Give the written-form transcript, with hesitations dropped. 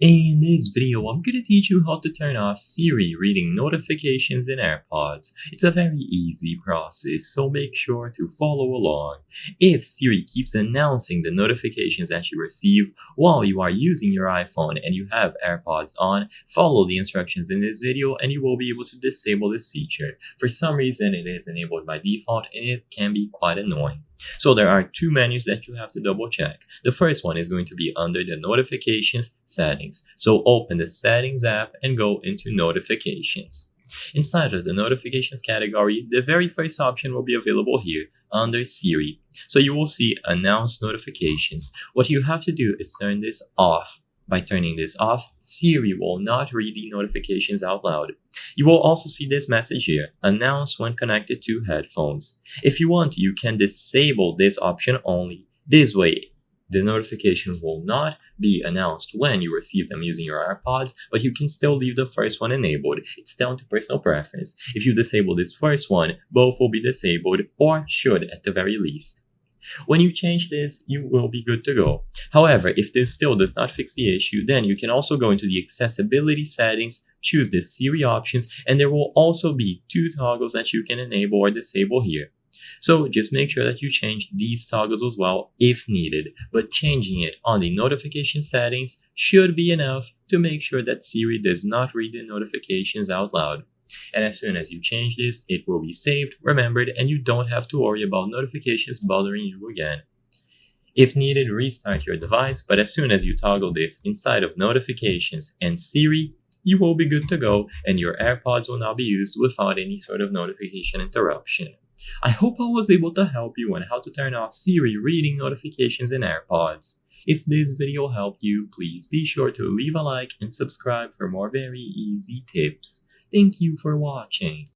In this video, I'm going to teach you how to turn off Siri reading notifications in AirPods. It's a very easy process, so make sure to follow along. If Siri keeps announcing the notifications that you receive while you are using your iPhone and you have AirPods on, follow the instructions in this video and you will be able to disable this feature. For some reason, it is enabled by default and it can be quite annoying. So there are two menus that you have to double check. The first one is going to be under the notifications settings. So open the settings app and go into notifications. Inside of the notifications category, the very first option will be available here under Siri. So you will see announce notifications. What you have to do is turn this off. By turning this off, Siri will not read the notifications out loud. You will also see this message here, announce when connected to headphones. If you want, you can disable this option only. This way, the notifications will not be announced when you receive them using your AirPods, but you can still leave the first one enabled. It's down to personal preference. If you disable this first one, both will be disabled, or should at the very least. When you change this, you will be good to go. However, if this still does not fix the issue, then you can also go into the accessibility settings, choose the Siri options, and there will also be two toggles that you can enable or disable here. So just make sure that you change these toggles as well if needed, but changing it on the notification settings should be enough to make sure that Siri does not read the notifications out loud. And as soon as you change this, it will be saved, remembered, and you don't have to worry about notifications bothering you again. If needed, restart your device, but as soon as you toggle this inside of notifications and Siri, you will be good to go and your AirPods will now be used without any sort of notification interruption. I hope I was able to help you on how to turn off Siri reading notifications in AirPods. If this video helped you, please be sure to leave a like and subscribe for more very easy tips. Thank you for watching.